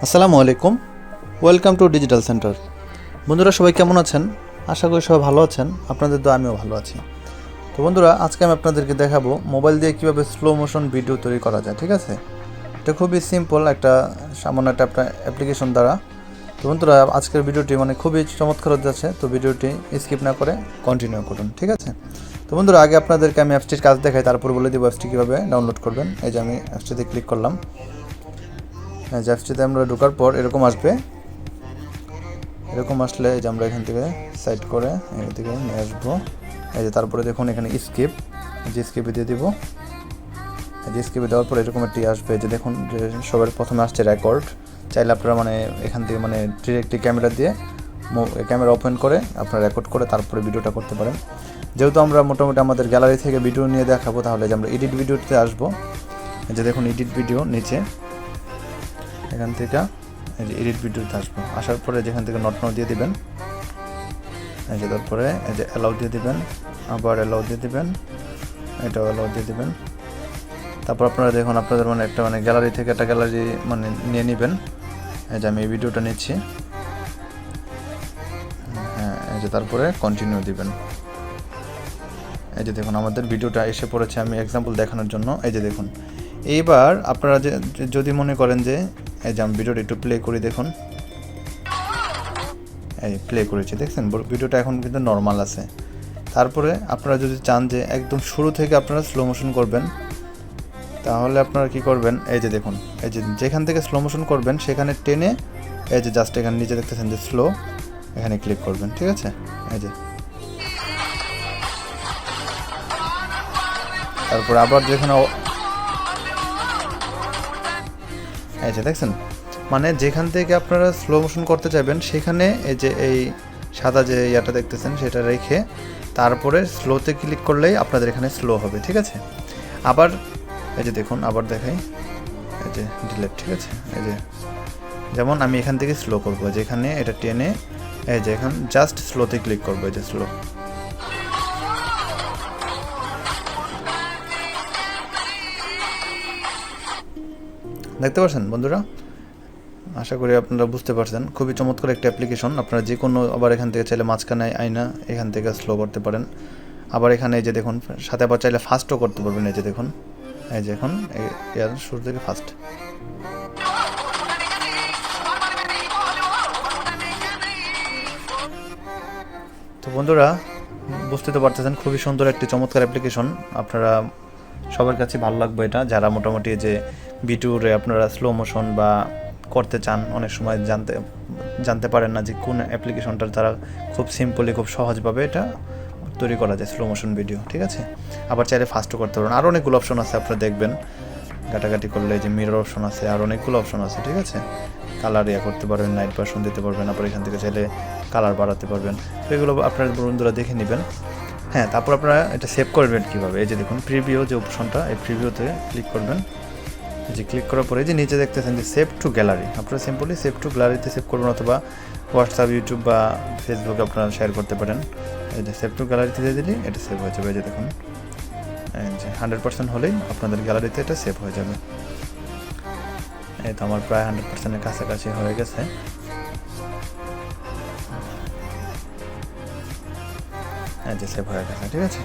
আসসালামু আলাইকুম, welcome to digital centre. বন্ধুরা সবাই কেমন আছেন? আশা করি সবাই ভালো আছেন। আপনাদের তো আমিও ভালো আছি। তো বন্ধুরা আজকে আমি আপনাদেরকে দেখাবো মোবাইল দিয়ে কীভাবে স্লো মোশন ভিডিও তৈরি করা যায়। ঠিক আছে, এটা খুবই সিম্পল একটা সামান্য একটা আপনার অ্যাপ্লিকেশন দ্বারা। তো বন্ধুরা আজকের ভিডিওটি খুবই চমৎকার হতে যাচ্ছে। তো ভিডিওটি স্কিপ না করে কন্টিনিউ করুন। ঠিক আছে, তো বন্ধুরা আগে আপনাদেরকে আমি অ্যাপসটির কাজ দেখাই, তারপর বলে দিব অ্যাপসটি কীভাবে ডাউনলোড করবেন। এই যে আমি অ্যাপসটিতে ক্লিক করলাম। অ্যাপসটিতে আমরা ঢোকার পর এরকম আসবে। এরকম আসলে এই যে আমরা এখান থেকে সাইড করে এদিকে নিয়ে আসবো। এই যে তারপরে দেখুন এখানে স্কিপ, যে স্কিপে দিয়ে দিব। এই যে স্কিপে দেওয়ার পর এরকম একটি আসবে। যে দেখুন যে সবার প্রথমে আসছে রেকর্ড। চাইলে আপনারা এখান থেকে ডিরেক্টলি ক্যামেরা দিয়ে ক্যামেরা ওপেন করে আপনারা রেকর্ড করে তারপরে ভিডিওটা করতে পারেন। যেহেতু আমরা মোটামুটি আমাদের গ্যালারি থেকে ভিডিও নিয়ে দেখাবো, তাহলে যে আমরা এডিট ভিডিওতে আসবো। এই যে দেখুন এডিট ভিডিও নিচে, এখান থেকে এই যে এডিট ভিডিওতে আসবো। আসার পরে যেখান থেকে নট নাও দিয়ে দিবেন। এই যে তারপরে এই যে অ্যালাউ দিয়ে দিবেন, আবার অ্যালাউ দিয়ে দিবেন, এটাও অ্যালাউ দিয়ে দিবেন। তারপর আপনারা দেখুন আপনাদের একটা গ্যালারি থেকে একটা গ্যালারি নিয়ে নেবেন। এই যে আমি এই ভিডিওটা নিচ্ছি। হ্যাঁ, এই যে তারপরে কন্টিনিউ দিবেন। এই যে দেখুন আমাদের ভিডিওটা এসে পড়েছে, আমি এক্সাম্পল দেখানোর জন্য। এই যে দেখুন এইবার আপনারা যদি মনে করেন যে এই যে আমি ভিডিওটা একটু প্লে করি, দেখুন এই প্লে করেছি, দেখছেন ভিডিওটা এখন কিন্তু নর্মাল আছে। তারপরে আপনারা যদি চান যে একদম শুরু থেকে আপনারা স্লো মোশন করবেন, তাহলে আপনারা কি করবেন, এই যে দেখুন এই যে যেখান থেকে স্লো মোশন করবেন সেখানে টেনে এই যে জাস্ট এখানে নিচে দেখতেছেন যে স্লো, এখানে ক্লিক করবেন। ঠিক আছে, এই যে তারপরে আবার যেখানে এই যে দেখছেন যেখান থেকে আপনারা স্লো মোশন করতে চাইবেন সেখানে এই যে এই সাদা যে ইয়াটা দেখতেছেন সেটা রেখে তারপরে স্লোতে ক্লিক করলেই আপনাদের এখানে স্লো হবে। ঠিক আছে, আবার এই যে দেখুন আবার দেখাই, এই যে ডিলেট। ঠিক আছে, এই যে যেমন আমি এখান থেকে স্লো করব, যেখানে এটা টেনে এই যে এখন জাস্ট স্লোতে ক্লিক করবো। এই যে স্লো, দেখতে পাচ্ছেন বন্ধুরা? আশা করি আপনারা বুঝতে পারছেন। খুবই চমৎকার একটা অ্যাপ্লিকেশন। আপনারা যে কোনো আবার এখান থেকে চাইলে মাঝখানে আইনা এখান থেকে স্লো করতে পারেন। আবার এখানে এই যে দেখুন সাথে আবার চাইলে ফাস্টও করতে পারবেন। এই যে দেখুন এই যে এখন এর শুরু থেকে ফাস্ট। তো বন্ধুরা বুঝতে তো পারতেছেন খুবই সুন্দর একটি চমৎকার অ্যাপ্লিকেশন। আপনারা সবার কাছে ভালো লাগবে এটা, যারা মোটামুটি যে ভিডিওরে আপনারা স্লো মোশন বা করতে চান, অনেক সময় জানতে পারেন না যে কোন অ্যাপ্লিকেশনটার দ্বারা খুব সিম্পলি খুব সহজভাবে এটা তৈরি করা যায় স্লো মোশন ভিডিও। ঠিক আছে, আবার চাইলে ফাস্টও করতে পারেন। আরও অনেকগুলো অপশন আছে, আপনারা দেখবেন ঘাটাঘাটি করলে যে মিরর অপশন আছে, আর অনেকগুলো অপশন আছে। ঠিক আছে, কালার করতে পারবেন, নাইট ভার্সন দিতে পারবেন, আবার এখান থেকে চাইলে কালার বাড়াতে পারবেন। তো এগুলো আপনার বন্ধুরা দেখে নেবেন। হ্যাঁ, তারপর আপনারা এটা সেভ করবেন কীভাবে, এই যে দেখুন প্রিভিউ যে অপশনটা, এই প্রিভিউতে ক্লিক করবেন। যে ক্লিক করার পরে যে নিচে দেখতেছেন যে সেভ টু গ্যালারি, আপনারা সিম্পলি সেভ টু গ্যালারিতে সেভ করবেন, অথবা হোয়াটসঅ্যাপ, ইউটিউব বা ফেসবুকে আপনারা শেয়ার করতে পারেন। এই যে সেভ টু গ্যালারিতে দিয়ে দিলে এটা সেভ হয়ে যাবে। এই যে দেখুন এই যে 100% হলেই আপনাদের গ্যালারিতে এটা সেভ হয়ে যাবে। এই তো আমার প্রায় 100%-এর কাছাকাছি হয়ে গেছে। এই যে সেভ হয়ে গেছে। ঠিক আছে,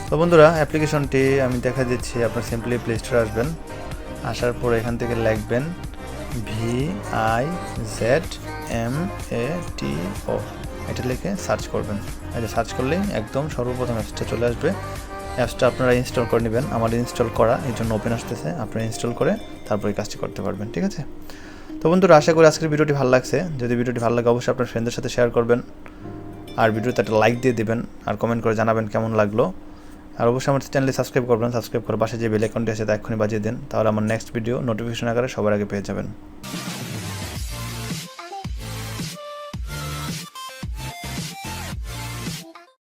তো বন্ধুরা অ্যাপ্লিকেশনটি আমি দেখা দিচ্ছি। আপনার সিম্পলি প্লে স্টোরে আসবেন, আসার পর এখান থেকে লিখবেন VIZMATO, এটা লিখে সার্চ করবেন। এই যে সার্চ করলেই একদম সর্বপ্রথম অ্যাপসটা চলে আসবে। অ্যাপসটা আপনারা ইনস্টল করে নেবেন। আমার ইনস্টল করা, এই জন্য ওপেন আসতেছে। আপনারা ইনস্টল করে তারপরে কাজটি করতে পারবেন। ঠিক আছে, তো বন্ধুরা আশা করি আজকের ভিডিওটি ভালো লাগছে। যদি ভিডিওটি ভালো লাগে অবশ্যই আপনার ফ্রেন্ডদের সাথে শেয়ার করবেন, আর ভিডিওতে একটা লাইক দিয়ে দিবেন, আর কমেন্ট করে জানাবেন কেমন লাগলো। আর অবশ্যই আমার চ্যানেলে সাবস্ক্রাইব করবেন। সাবস্ক্রাইব করে পাশে যে বেল আইকনটি আছে তা এক্ষুনি বাজিয়ে দিন, তাহলে আমার নেক্সট ভিডিও নোটিফিকেশন আকারে সবার আগে পেয়ে যাবেন।